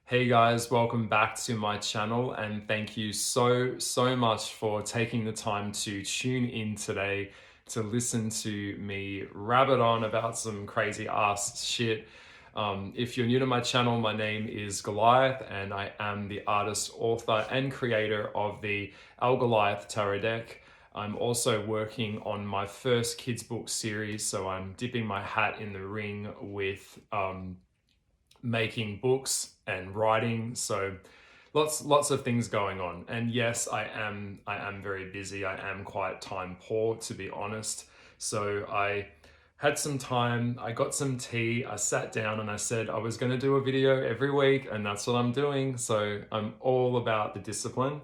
Hey guys, welcome back to my channel and thank you so much for taking the time to tune in today to listen to me rabbit on about some crazy ass shit. If you're new to my channel, my name is Goliath and I am the artist, author and creator of the Al Goliath Tarot deck. I'm also working on my first kids book series, so I'm dipping my hat in the ring with making books and writing. So lots of things going on. And yes, I am very busy. I am quite time poor, to be honest. So I had some time, I got some tea, I sat down and I said I was going to do a video every week, and that's what I'm doing. So I'm all about the discipline.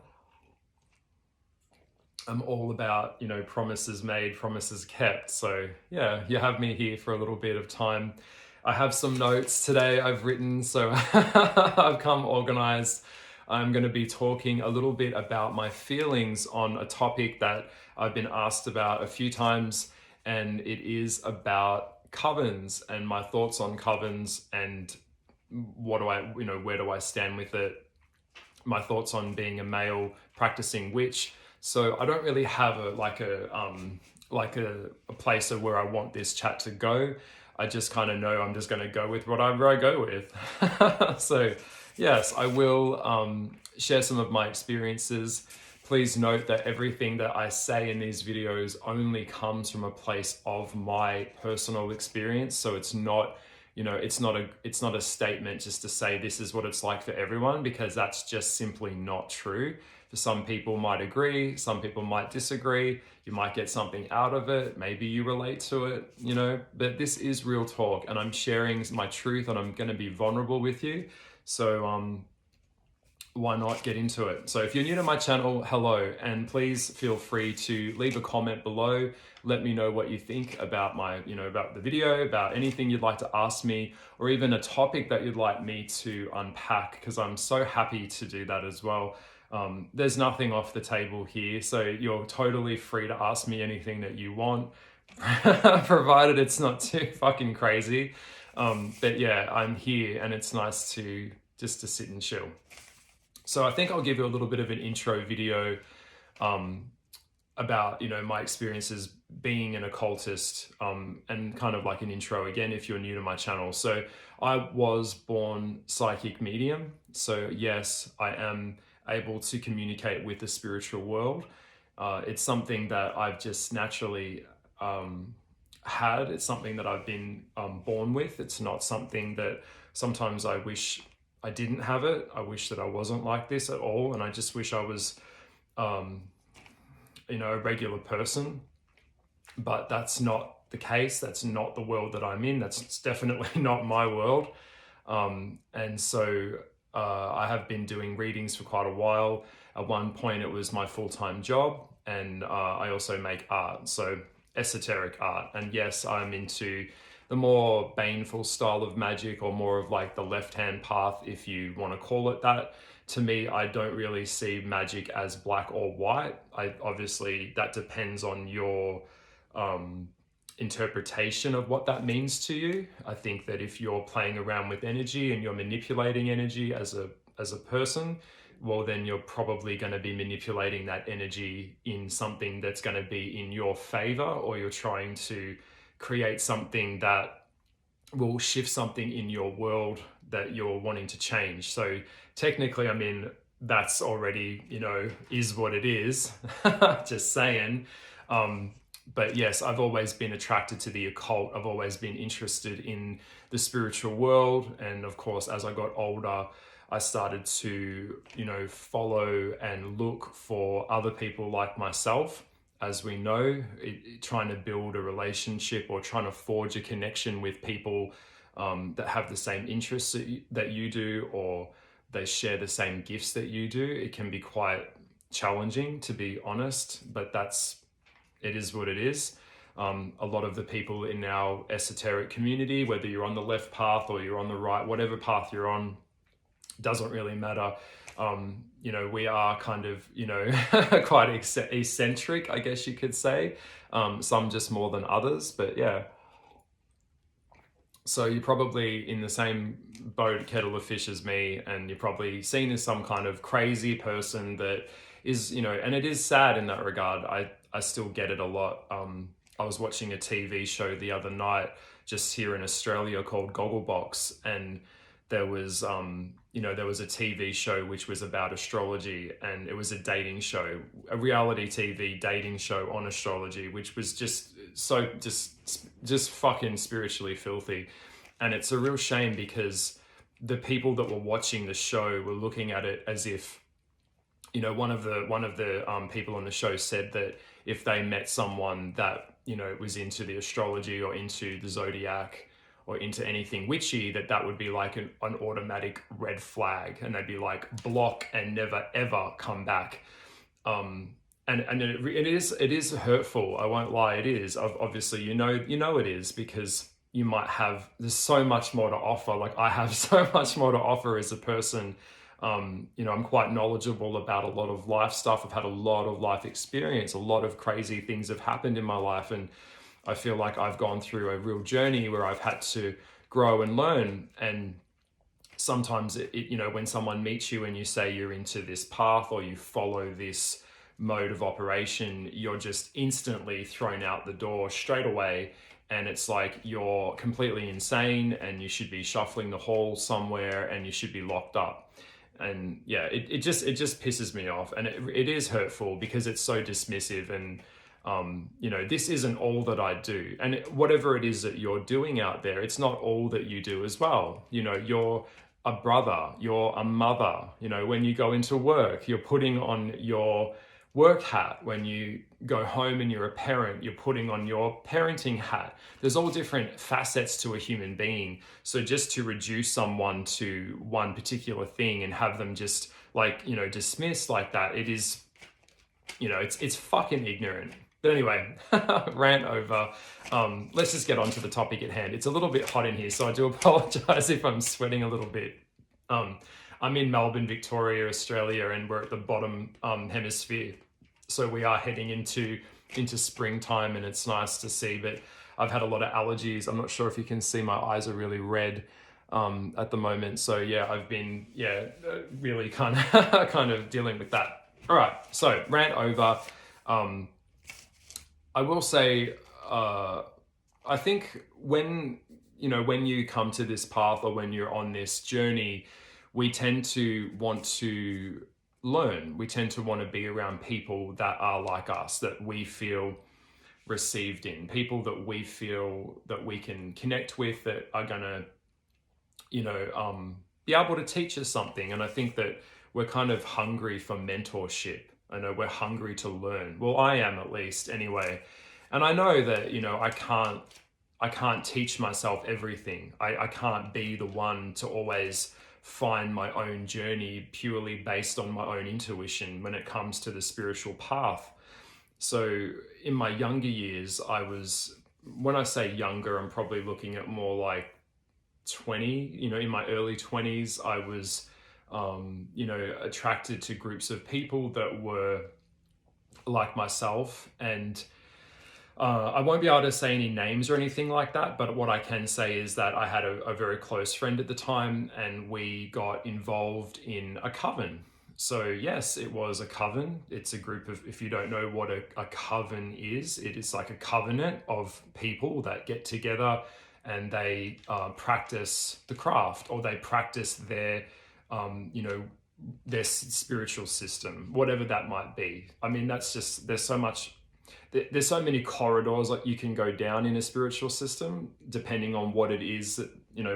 I'm all about, promises made, promises kept. So yeah, you have me here for a little bit of time. I have some notes today I've written, so I've come organized. I'm going to be talking a little bit about my feelings on a topic that I've been asked about a few times, and it is about covens and my thoughts on covens and where do I stand with it, my thoughts on being a male practicing witch. So I don't really have a place of where I want this chat to go. I just kind of know I'm just going to go with whatever I go with. So yes, I will share some of my experiences. Please note that everything that I say in these videos only comes from a place of my personal experience. So it's not, it's not a statement just to say this is what it's like for everyone, because that's just simply not true. For some people might agree, some people might disagree. You might get something out of it. Maybe you relate to it, but this is real talk and I'm sharing my truth and I'm going to be vulnerable with you. So, why not get into it? So if you're new to my channel, hello, and please feel free to leave a comment below. Let me know what you think about about the video, about anything you'd like to ask me, or even a topic that you'd like me to unpack, because I'm so happy to do that as well. There's nothing off the table here, so you're totally free to ask me anything that you want, provided it's not too fucking crazy. But yeah, I'm here and it's nice to just to sit and chill. So I think I'll give you a little bit of an intro video about, my experiences being an occultist, and kind of like an intro again if you're new to my channel. So I was born psychic medium. So yes, I am able to communicate with the spiritual world. It's something that I've just naturally had. It's something that I've been born with. It's not something that sometimes I wish I didn't have it. I wish that I wasn't like this at all. And I just wish I was, a regular person. But that's not the case. That's not the world that I'm in. That's definitely not my world. And so I have been doing readings for quite a while. At one point, it was my full-time job. And I also make art, so esoteric art. And yes, I'm into the more baneful style of magic, or more of like the left-hand path, if you want to call it that. To me, I don't really see magic as black or white. Obviously, that depends on your interpretation of what that means to you. I think that if you're playing around with energy and you're manipulating energy as a person, well, then you're probably going to be manipulating that energy in something that's going to be in your favor, or you're trying to create something that will shift something in your world that you're wanting to change. So technically, I mean, that's already, is what it is. Just saying. But yes, I've always been attracted to the occult. I've always been interested in the spiritual world. And of course, as I got older, I started to, follow and look for other people like myself. As we know, trying to build a relationship or trying to forge a connection with people that have the same interests that you do, or they share the same gifts that you do, it can be quite challenging, to be honest, but it is what it is. A lot of the people in our esoteric community, whether you're on the left path or you're on the right, whatever path you're on, doesn't really matter. We are kind of, quite eccentric, I guess you could say. Some just more than others, but yeah. So you're probably in the same boat, kettle of fish as me, and you're probably seen as some kind of crazy person that is, and it is sad in that regard. I still get it a lot. I was watching a TV show the other night just here in Australia called Gogglebox, and there was, there was a TV show which was about astrology, and it was a dating show, a reality TV dating show on astrology, which was just fucking spiritually filthy. And it's a real shame because the people that were watching the show were looking at it as if, one of the people on the show said that if they met someone that was into the astrology or into the zodiac or into anything witchy, that would be like an automatic red flag, and they'd be like, block and never ever come back. And it is hurtful. I won't lie, it is. Obviously, it is, because there's so much more to offer. Like, I have so much more to offer as a person. I'm quite knowledgeable about a lot of life stuff. I've had a lot of life experience. A lot of crazy things have happened in my life, and I feel like I've gone through a real journey where I've had to grow and learn. And sometimes when someone meets you and you say you're into this path or you follow this mode of operation, you're just instantly thrown out the door straight away. And it's like you're completely insane and you should be shuffling the hall somewhere and you should be locked up. And yeah, it just pisses me off, and it is hurtful because it's so dismissive. And this isn't all that I do, and whatever it is that you're doing out there, it's not all that you do as well. You're a brother, you're a mother. When you go into work, you're putting on your work hat. When you go home and you're a parent, you're putting on your parenting hat. There's all different facets to a human being. So just to reduce someone to one particular thing and have them just dismissed like that, it is, it's fucking ignorant. But anyway, rant over. Let's just get on to the topic at hand. It's a little bit hot in here, so I do apologize if I'm sweating a little bit. I'm in Melbourne, Victoria, Australia, and we're at the bottom hemisphere. So we are heading into springtime, and it's nice to see, but I've had a lot of allergies. I'm not sure if you can see, my eyes are really red at the moment. So yeah, I've been, really kind of dealing with that. All right, so rant over. I will say, I think when you come to this path or when you're on this journey, we tend to want to learn. We tend to want to be around people that are like us, that we feel received in, people that we feel that we can connect with, that are going to, be able to teach us something. And I think that we're kind of hungry for mentorship. I know we're hungry to learn. Well, I am, at least, anyway. And I know that, I can't teach myself everything. I can't be the one to always find my own journey purely based on my own intuition when it comes to the spiritual path. So in my younger years, when I say younger, I'm probably looking at more like 20, in my early 20s, I was, attracted to groups of people that were like myself. And I won't be able to say any names or anything like that, but what I can say is that I had a very close friend at the time, and we got involved in a coven. So yes, it was a coven. It's a group of, if you don't know what a coven is, it is like a covenant of people that get together and they practice the craft, or they practice their spiritual system, whatever that might be. I mean, there's so many corridors that you can go down in a spiritual system, depending on what it is that,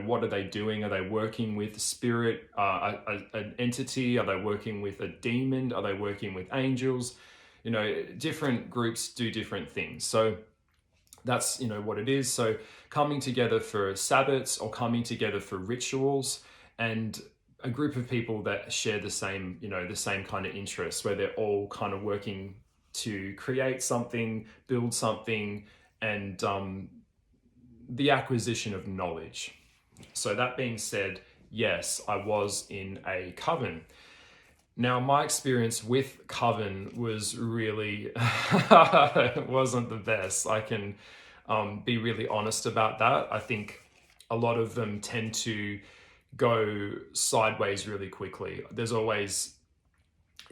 what are they doing? Are they working with spirit, an entity? Are they working with a demon? Are they working with angels? Different groups do different things. So that's, what it is. So coming together for Sabbats, or coming together for rituals, and a group of people that share the same kind of interests, where they're all kind of working to create something, build something, and the acquisition of knowledge. So that being said, yes, I was in a coven. Now, my experience with coven was really, it wasn't the best. I can be really honest about that. I think a lot of them tend to go sideways really quickly. There's always,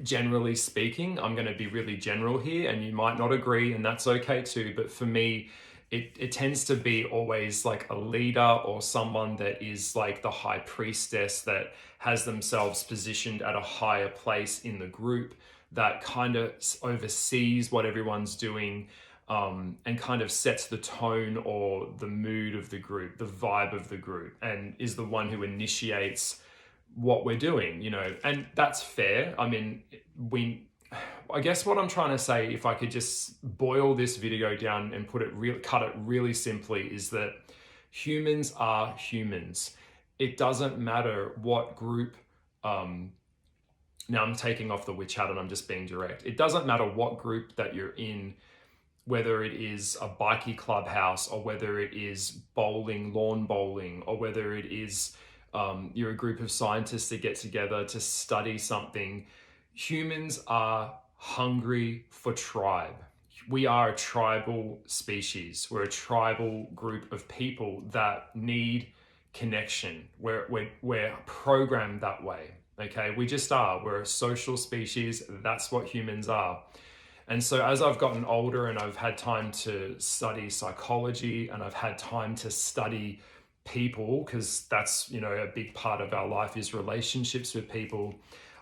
generally speaking, I'm going to be really general here, and you might not agree, and that's okay too. But for me, it tends to be always like a leader or someone that is like the high priestess that has themselves positioned at a higher place in the group, that kind of oversees what everyone's doing, and kind of sets the tone or the mood of the group, the vibe of the group, and is the one who initiates what we're doing, and that's fair. I mean, I guess what I'm trying to say, if I could just boil this video down and cut it really simply, is that humans are humans. It doesn't matter what group, now I'm taking off the witch hat and I'm just being direct. It doesn't matter what group that you're in, whether it is a bikie clubhouse, or whether it is bowling, lawn bowling, or whether it is you're a group of scientists that get together to study something. Humans are hungry for tribe. We are a tribal species. We're a tribal group of people that need connection. We're programmed that way. Okay, we just are. We're a social species. That's what humans are. And so as I've gotten older and I've had time to study psychology, and I've had time to study people, because that's, a big part of our life is relationships with people,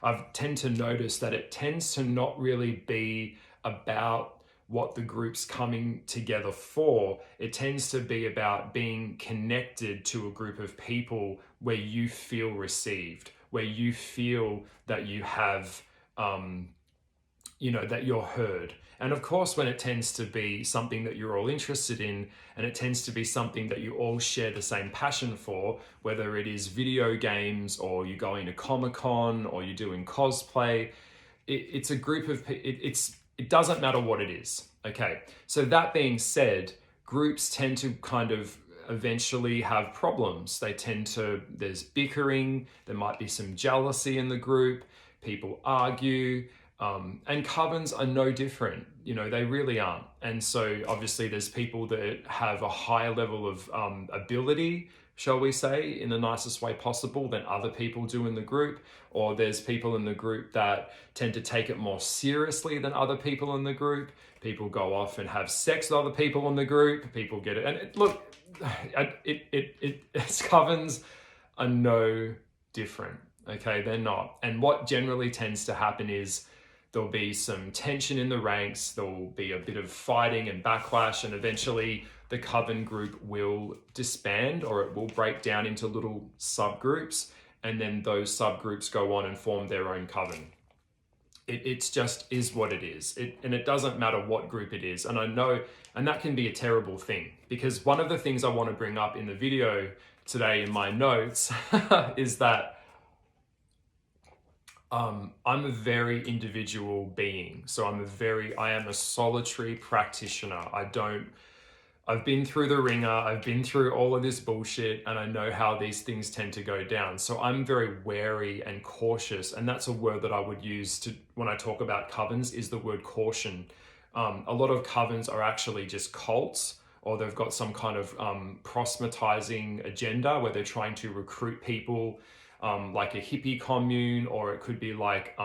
I tend to notice that it tends to not really be about what the group's coming together for. It tends to be about being connected to a group of people where you feel received, where you feel that you have, that you're heard. And of course, when it tends to be something that you're all interested in, and it tends to be something that you all share the same passion for, whether it is video games, or you're going to Comic-Con, or you're doing cosplay, it's a group of, it doesn't matter what it is. Okay, so that being said, groups tend to kind of eventually have problems. There's bickering, there might be some jealousy in the group, people argue, and covens are no different. They really aren't. And so obviously there's people that have a higher level of ability, shall we say, in the nicest way possible, than other people do in the group. Or there's people in the group that tend to take it more seriously than other people in the group. People go off and have sex with other people in the group. People get it. And covens are no different. Okay, they're not. And what generally tends to happen is there'll be some tension in the ranks, there'll be a bit of fighting and backlash, and eventually the coven group will disband, or it will break down into little subgroups, and then those subgroups go on and form their own coven. It's just is what it is. And it doesn't matter what group it is. And I know, and that can be a terrible thing, because one of the things I want to bring up in the video today in my notes is that I'm a very individual being. So I am a solitary practitioner. I've been through the ringer, I've been through all of this bullshit, and I know how these things tend to go down. So I'm very wary and cautious, and that's a word that I would use when I talk about covens, is the word caution. A lot of covens are actually just cults, or they've got some kind of proselytizing agenda where they're trying to recruit people, like a hippie commune, or it could be like,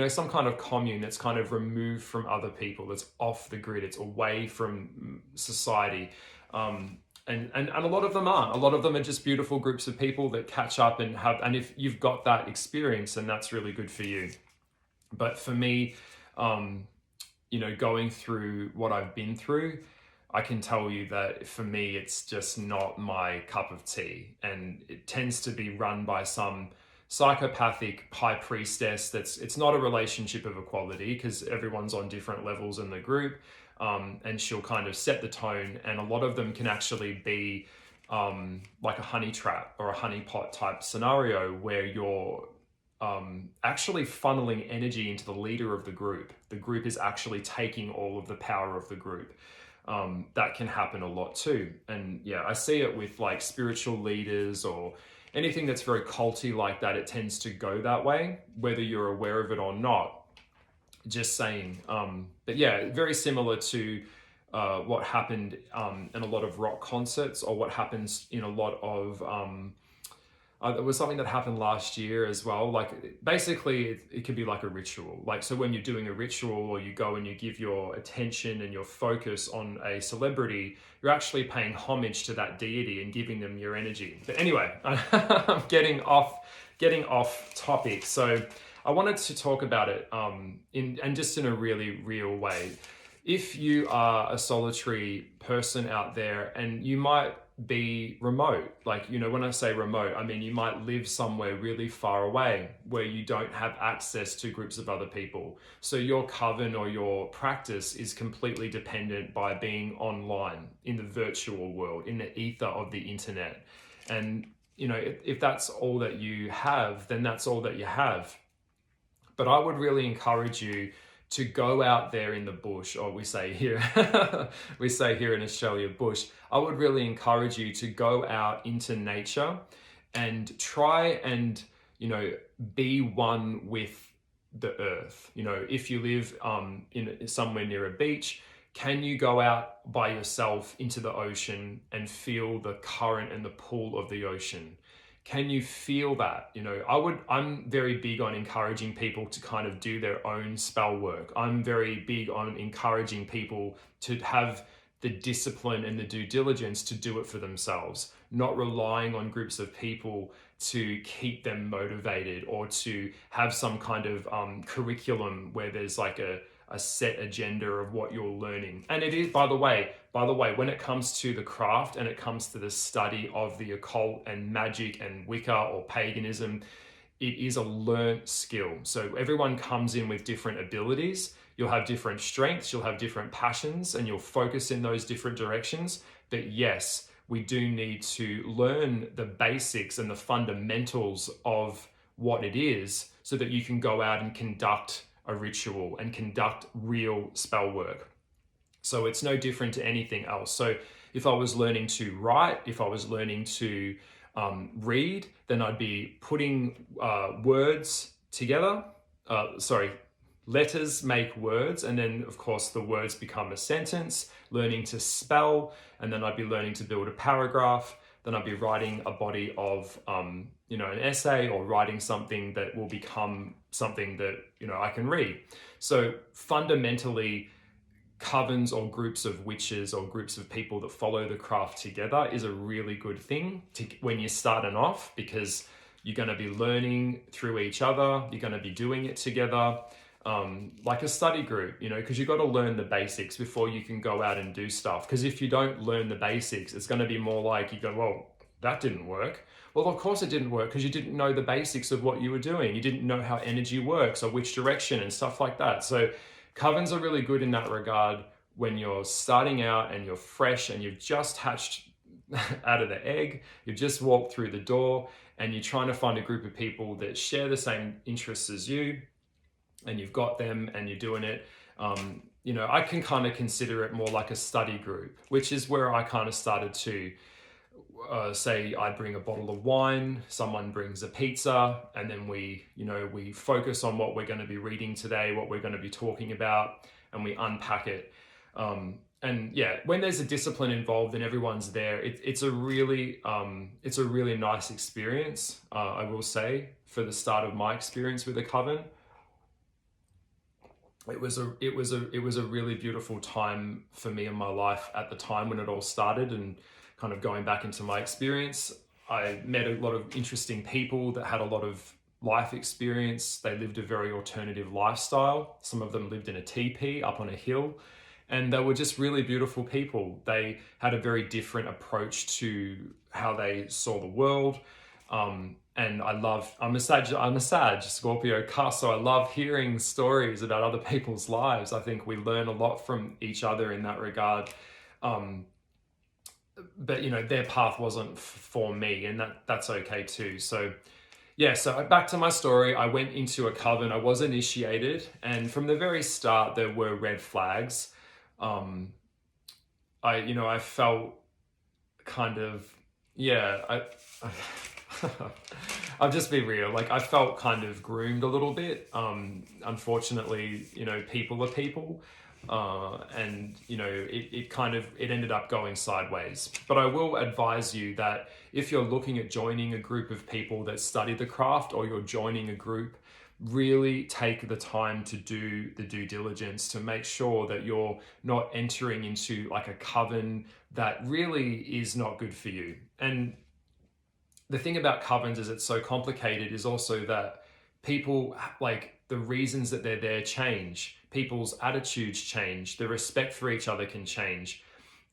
some kind of commune that's kind of removed from other people, that's off the grid, it's away from society. And a lot of them aren't. A lot of them are just beautiful groups of people that catch up and if you've got that experience, then that's really good for you. But for me, going through what I've been through, I can tell you that for me, it's just not my cup of tea. And it tends to be run by some psychopathic high priestess. It's not a relationship of equality, because everyone's on different levels in the group. And she'll kind of set the tone. And a lot of them can actually be like a honey trap or a honey pot type scenario, where you're actually funneling energy into the leader of the group. The group is actually taking all of the power of the group. That can happen a lot too. And yeah, I see it with like spiritual leaders or anything that's very culty like that. It tends to go that way, whether you're aware of it or not. Just saying. But yeah, very similar to what happened in a lot of rock concerts, or what happens in a lot of there was something that happened last year as well. Like basically it could be like a ritual. Like, so when you're doing a ritual, or you go and you give your attention and your focus on a celebrity, you're actually paying homage to that deity and giving them your energy. But anyway, I'm getting off topic. So I wanted to talk about it just in a really real way. If you are a solitary person out there, and you might be remote, like, when I say remote, I mean you might live somewhere really far away where you don't have access to groups of other people. So your coven or your practice is completely dependent by being online in the virtual world, in the ether of the internet. And if that's all that you have, then that's all that you have. But I would really encourage you to go out there in the bush, or we say here in Australia, bush. I would really encourage you to go out into nature and try and, be one with the earth. If you live in somewhere near a beach, can you go out by yourself into the ocean and feel the current and the pull of the ocean? Can you feel that? I'm very big on encouraging people to kind of do their own spell work. I'm very big on encouraging people to have the discipline and the due diligence to do it for themselves, not relying on groups of people to keep them motivated, or to have some kind of curriculum where there's like a set agenda of what you're learning. And it is, by the way, when it comes to the craft and it comes to the study of the occult and magic and Wicca or paganism, it is a learnt skill. So everyone comes in with different abilities. You'll have different strengths, you'll have different passions, and you'll focus in those different directions. But yes, we do need to learn the basics and the fundamentals of what it is, so that you can go out and conduct a ritual and conduct real spell work. So it's no different to anything else. So if I was learning to write, if I was learning to read, then I'd be putting words together. Letters make words, and then of course the words become a sentence, learning to spell, and then I'd be learning to build a paragraph. Then I'd be writing a body of, an essay, or writing something that will become something that, I can read. So fundamentally, covens or groups of witches or groups of people that follow the craft together is a really good thing when you're starting off, because you're going to be learning through each other. You're going to be doing it together. Like a study group, because you've got to learn the basics before you can go out and do stuff. Because if you don't learn the basics, it's going to be more like you go, well, that didn't work. Well, of course it didn't work, because you didn't know the basics of what you were doing. You didn't know how energy works or which direction and stuff like that. So covens are really good in that regard when you're starting out and you're fresh and you've just hatched out of the egg. You've just walked through the door and you're trying to find a group of people that share the same interests as you, and you've got them and you're doing it. I can kind of consider it more like a study group, which is where I kind of started to say I bring a bottle of wine, someone brings a pizza, and then we focus on what we're going to be reading today, what we're going to be talking about, and we unpack it. And yeah, when there's a discipline involved and everyone's there, it's a really nice experience. I will say, for the start of my experience with a coven, it was a really beautiful time for me in my life at the time when it all started. And kind of going back into my experience, I met a lot of interesting people that had a lot of life experience. They lived a very alternative lifestyle. Some of them lived in a teepee up on a hill, and they were just really beautiful people. They had a very different approach to how they saw the world. And I'm a Sag, Scorpio cusp, so I love hearing stories about other people's lives. I think we learn a lot from each other in that regard. But their path wasn't for me, and that's okay too. So yeah, so back to my story. I went into a coven. I was initiated, and from the very start there were red flags. I felt kind of, I'll just be real. Like, I felt kind of groomed a little bit. Unfortunately, people are people. And it ended up going sideways. But I will advise you that if you're looking at joining a group of people that study the craft, or you're joining a group, really take the time to do the due diligence to make sure that you're not entering into like a coven that really is not good for you. And the thing about covens is it's so complicated is also that people, like, the reasons that they're there change, people's attitudes change, the respect for each other can change.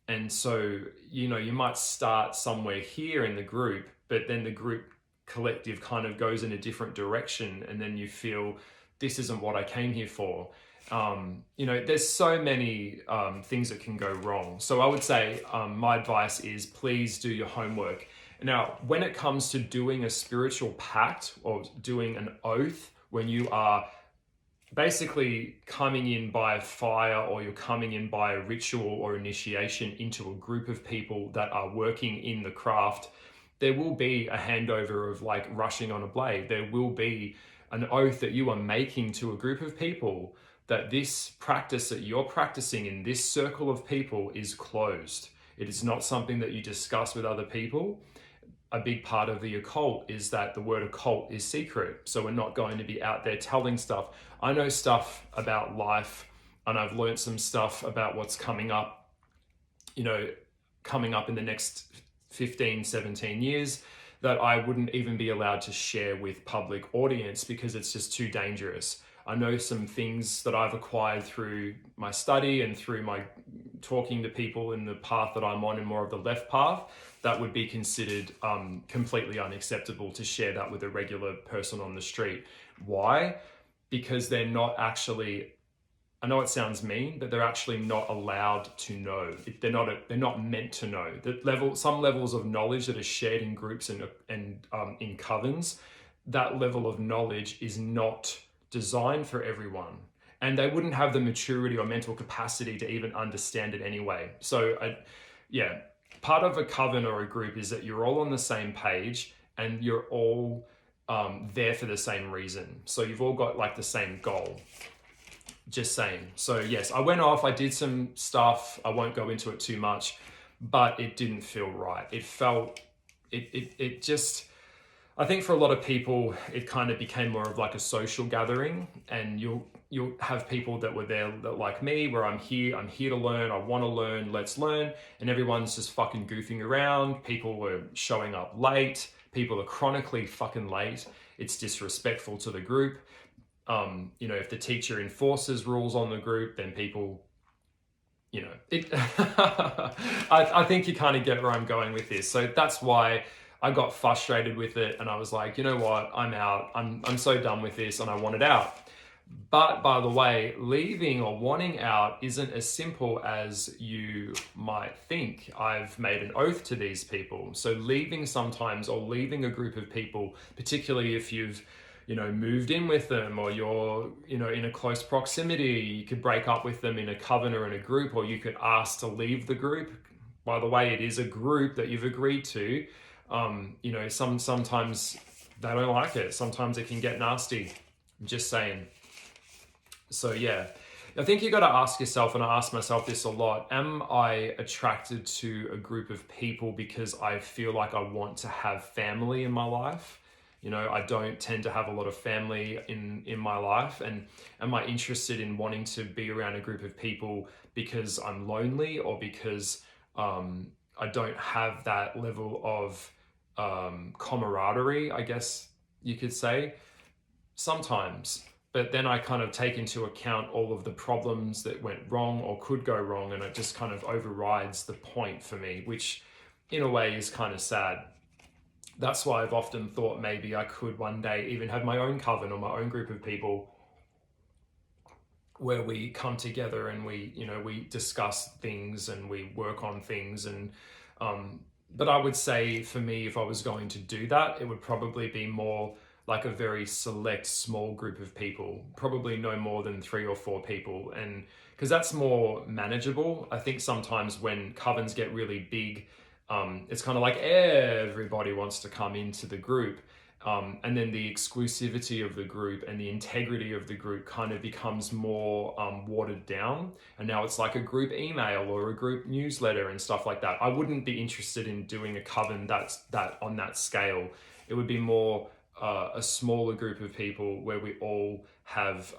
And so, you might start somewhere here in the group, but then the group collective kind of goes in a different direction, and then you feel this isn't what I came here for. There's so many things that can go wrong. So I would say my advice is please do your homework. Now, when it comes to doing a spiritual pact or doing an oath, when you are basically coming in by fire, or you're coming in by a ritual or initiation into a group of people that are working in the craft, there will be a handover of like rushing on a blade. There will be an oath that you are making to a group of people that this practice that you're practicing in this circle of people is closed. It is not something that you discuss with other people. A big part of the occult is that the word occult is secret. So we're not going to be out there telling stuff. I know stuff about life, and I've learned some stuff about what's coming up in the next 15, 17 years that I wouldn't even be allowed to share with public audience because it's just too dangerous. I know some things that I've acquired through my study and through my talking to people in the path that I'm on, and more of the left path, that would be considered completely unacceptable to share that with a regular person on the street. Why? Because they're not actually, I know it sounds mean, but they're actually not allowed to know. They're not meant to know. Some levels of knowledge that are shared in groups and in covens, that level of knowledge is not designed for everyone. And they wouldn't have the maturity or mental capacity to even understand it anyway. So part of a coven or a group is that you're all on the same page, and you're all there for the same reason. So you've all got like the same goal. Just saying. So yes, I went off, I did some stuff, I won't go into it too much, but it didn't feel right. It just, I think for a lot of people, it kind of became more of like a social gathering, and you'll have people that were there that, like me, where I'm here to learn, I want to learn, let's learn, and everyone's just fucking goofing around. People were showing up late, people are chronically fucking late. It's disrespectful to the group. If the teacher enforces rules on the group, then people, I think you kind of get where I'm going with this. So that's why I got frustrated with it, and I was like, you know what, I'm out. I'm so done with this, and I want it out. But by the way, leaving or wanting out isn't as simple as you might think. I've made an oath to these people. So leaving sometimes, or leaving a group of people, particularly if you've moved in with them, or you're, in a close proximity, you could break up with them in a coven or in a group, or you could ask to leave the group. By the way, it is a group that you've agreed to. Sometimes they don't like it. Sometimes it can get nasty. I'm just saying. So yeah, I think you got to ask yourself, and I ask myself this a lot, am I attracted to a group of people because I feel like I want to have family in my life? I don't tend to have a lot of family in my life. And am I interested in wanting to be around a group of people because I'm lonely, or because I don't have that level of camaraderie, I guess you could say? Sometimes. But then I kind of take into account all of the problems that went wrong or could go wrong, and it just kind of overrides the point for me, which in a way is kind of sad. That's why I've often thought maybe I could one day even have my own coven or my own group of people where we come together and we discuss things and we work on things. And but I would say for me, if I was going to do that, it would probably be more like a very select small group of people, probably no more than 3 or 4 people. And because that's more manageable. I think sometimes when covens get really big, it's kind of like everybody wants to come into the group. And then the exclusivity of the group and the integrity of the group kind of becomes more watered down. And now it's like a group email or a group newsletter and stuff like that. I wouldn't be interested in doing a coven that's on that scale. It would be more a smaller group of people where we all have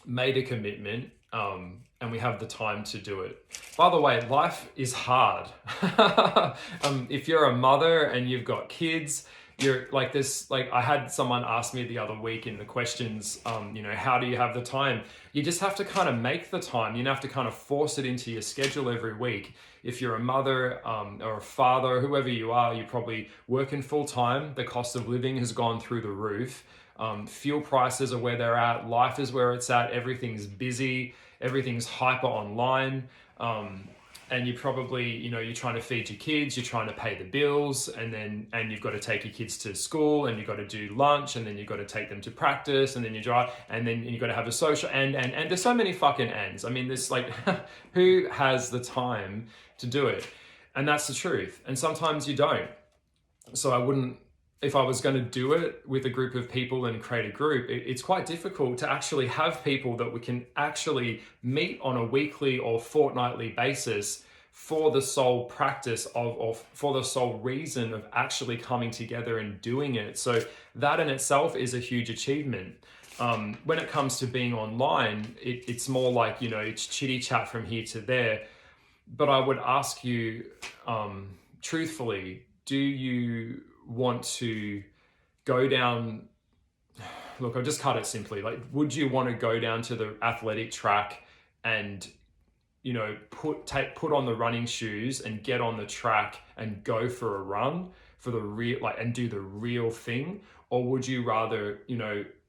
made a commitment, and we have the time to do it. By the way, life is hard. If you're a mother and you've got kids, you're like this, like I had someone ask me the other week in the questions, how do you have the time? You just have to kind of make the time. You have to kind of force it into your schedule every week. If you're a mother or a father, whoever you are, you're probably working full time. The cost of living has gone through the roof. Fuel prices are where they're at. Life is where it's at. Everything's busy. Everything's hyper online. And you probably, you're trying to feed your kids, you're trying to pay the bills, and you've got to take your kids to school, and you've got to do lunch, and then you've got to take them to practice, and then you drive, and then you've got to have a social, and there's so many fucking ands. I mean, there's like, who has the time to do it? And that's the truth. And sometimes you don't. So I wouldn't, if I was going to do it with a group of people and create a group, it's quite difficult to actually have people that we can actually meet on a weekly or fortnightly basis for the sole practice of for the sole reason of actually coming together and doing it. So that in itself is a huge achievement. When it comes to being online, it's more like, it's chitty chat from here to there. But I would ask you, truthfully, do you want to go down, look, I'll just cut it simply, like, would you want to go down to the athletic track and put on the running shoes and get on the track and go for a run for the real, like, and do the real thing? Or would you rather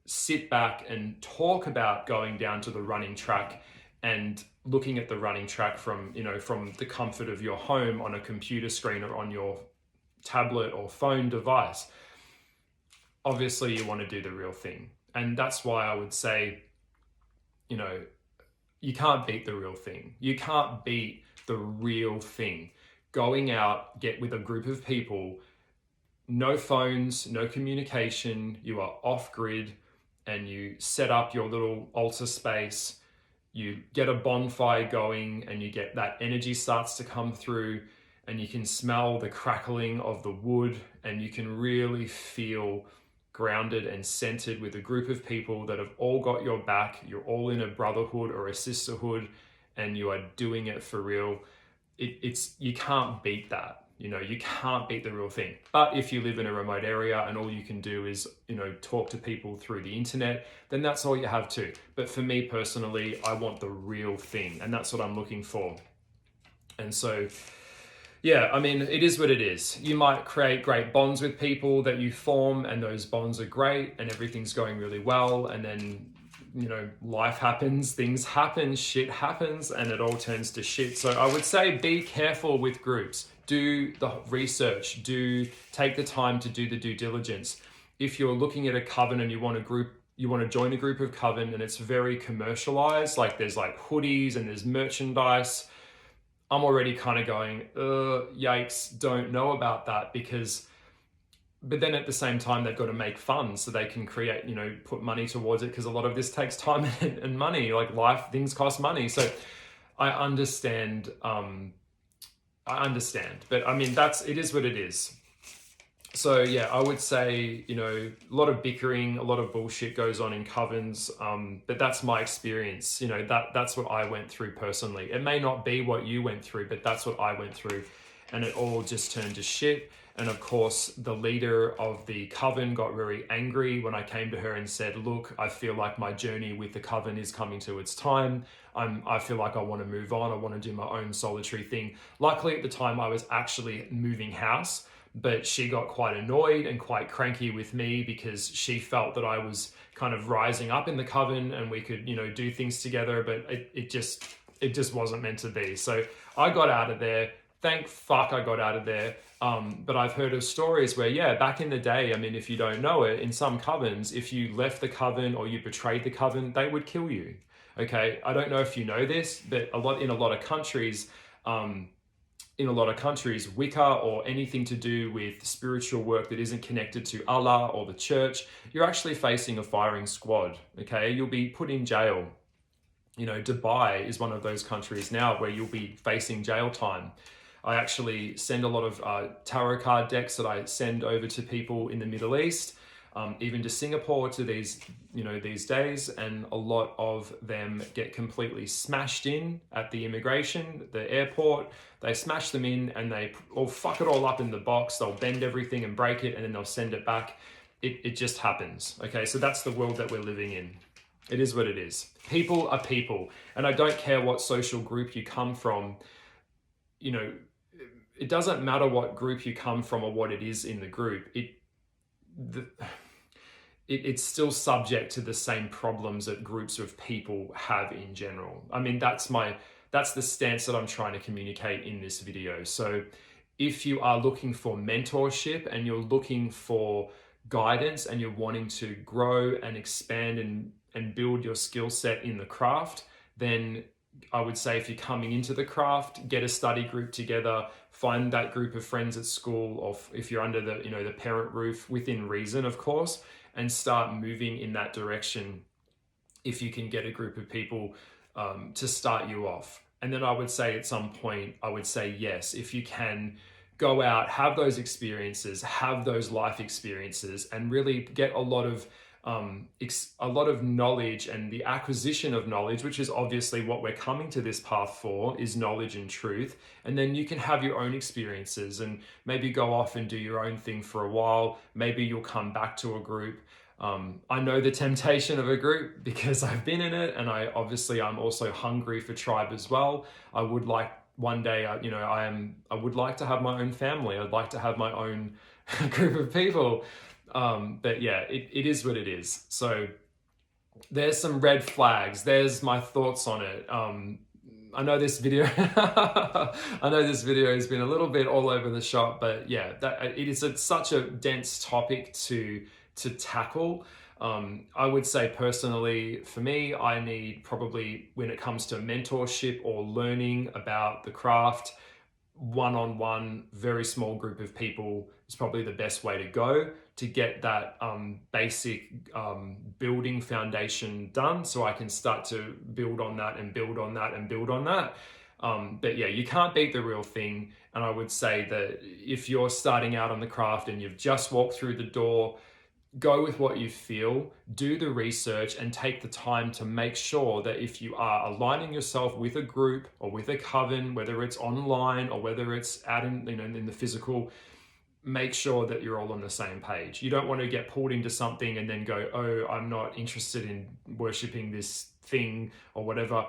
sit back and talk about going down to the running track and looking at the running track from the comfort of your home on a computer screen or on your tablet or phone device? Obviously you want to do the real thing. And that's why I would say, you can't beat the real thing. You can't beat the real thing. Going out, get with a group of people, no phones, no communication, you are off grid, and you set up your little altar space, you get a bonfire going, and you get that energy starts to come through, and you can smell the crackling of the wood, and you can really feel grounded and centered with a group of people that have all got your back. You're all in a brotherhood or a sisterhood, and you are doing it for real. You can't beat that. You can't beat the real thing. But if you live in a remote area and all you can do is, talk to people through the internet, then that's all you have too. But for me personally, I want the real thing, and that's what I'm looking for. And so, yeah, I mean, it is what it is. You might create great bonds with people that you form, and those bonds are great and everything's going really well. And then, life happens, things happen, shit happens, and it all turns to shit. So I would say be careful with groups. Do the research, take the time to do the due diligence. If you're looking at a coven and you want to join a group of coven and it's very commercialized, like there's like hoodies and there's merchandise, I'm already kind of going, yikes, don't know about that, but then at the same time, they've got to make funds so they can create, put money towards it, because a lot of this takes time and money, like life, things cost money. So I understand, but I mean, it is what it is. So yeah, I would say, a lot of bickering, a lot of bullshit goes on in covens, but that's my experience. That's what I went through personally. It may not be what you went through, but that's what I went through, and it all just turned to shit. And of course, the leader of the coven got very angry when I came to her and said, look, I feel like my journey with the coven is coming to its time. I feel like I want to move on. I want to do my own solitary thing. Luckily at the time I was actually moving house, but she got quite annoyed and quite cranky with me because she felt that I was kind of rising up in the coven and we could, do things together, but it just wasn't meant to be. So I got out of there. Thank fuck I got out of there. But I've heard of stories where, yeah, back in the day, I mean, if you don't know it, in some covens, if you left the coven or you betrayed the coven, they would kill you. Okay, I don't know if you know this, but in a lot of countries, in a lot of countries, Wicca or anything to do with spiritual work that isn't connected to Allah or the church, you're actually facing a firing squad, okay? You'll be put in jail. You know, Dubai is one of those countries now where you'll be facing jail time. I actually send a lot of tarot card decks that I send over to people in the Middle East, even to Singapore to these days, and a lot of them get completely smashed in at the immigration, the airport. They smash them in and they all fuck it all up in the box. They'll bend everything and break it and then they'll send it back. It just happens. Okay, so that's the world that we're living in. It is what it is. People are people. And I don't care what social group you come from. You know, it doesn't matter what group you come from or what it is in the group. It's still subject to the same problems that groups of people have in general. I mean, that's the stance that I'm trying to communicate in this video. So if you are looking for mentorship and you're looking for guidance and you're wanting to grow and expand and build your skill set in the craft, then I would say if you're coming into the craft, get a study group together, find that group of friends at school, or if you're under the parent roof, within reason, of course, and start moving in that direction if you can get a group of people to start you off. And then I would say at some point, I would say yes, if you can go out, have those experiences, have those life experiences, and really get a lot of knowledge, and the acquisition of knowledge, which is obviously what we're coming to this path for, is knowledge and truth. And then you can have your own experiences and maybe go off and do your own thing for a while. Maybe you'll come back to a group. I know the temptation of a group because I've been in it, and I'm also hungry for tribe as well. I would like one day, I would like to have my own family. I'd like to have my own group of people. But yeah, it is what it is. So there's some red flags. There's my thoughts on it. I know this video has been a little bit all over the shop, but yeah, it is such a dense topic to tackle. I would say personally, for me, I need probably, when it comes to mentorship or learning about the craft, one-on-one, very small group of people is probably the best way to go to get that basic building foundation done, so I can start to build on that and build on that and build on that. But yeah, you can't beat the real thing. And I would say that if you're starting out on the craft and you've just walked through the door, go with what you feel, do the research, and take the time to make sure that if you are aligning yourself with a group or with a coven, whether it's online or whether it's out in the physical, make sure that you're all on the same page. You don't want to get pulled into something and then go, oh, I'm not interested in worshiping this thing or whatever.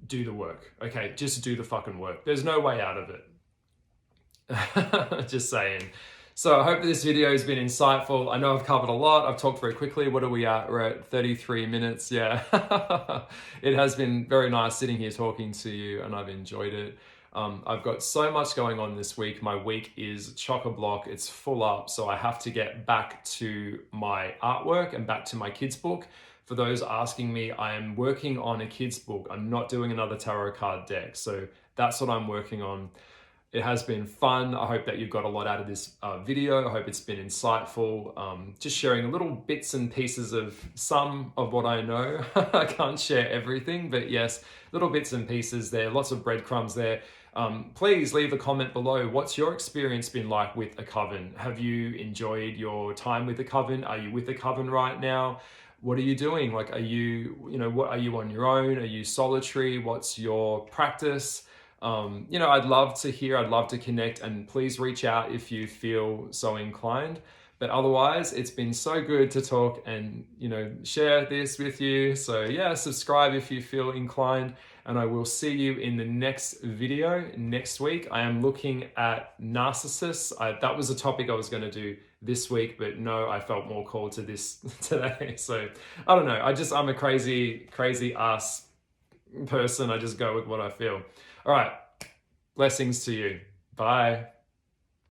Do the work, okay? Just do the fucking work. There's no way out of it. Just saying. So I hope this video has been insightful. I know I've covered a lot. I've talked very quickly. What are we at? We're at 33 minutes. Yeah. It has been very nice sitting here talking to you, and I've enjoyed it. I've got so much going on this week. My week is chock-a-block. It's full up. So I have to get back to my artwork and back to my kids' book. For those asking me, I am working on a kids' book. I'm not doing another tarot card deck. So that's what I'm working on. It has been fun. I hope that you've got a lot out of this video. I hope it's been insightful. Just sharing little bits and pieces of some of what I know. I can't share everything, but yes, little bits and pieces there. Lots of breadcrumbs there. Please leave a comment below. What's your experience been like with a coven? Have you enjoyed your time with a coven? Are you with a coven right now? What are you doing? Like, are you on your own? Are you solitary? What's your practice? I'd love to hear, I'd love to connect, and please reach out if you feel so inclined. But otherwise, it's been so good to talk and, share this with you. So yeah, subscribe if you feel inclined, and I will see you in the next video next week. I am looking at narcissists. That was a topic I was going to do this week, but no, I felt more called to this today. So I don't know. I'm a crazy ass person. I just go with what I feel. All right. Blessings to you. Bye.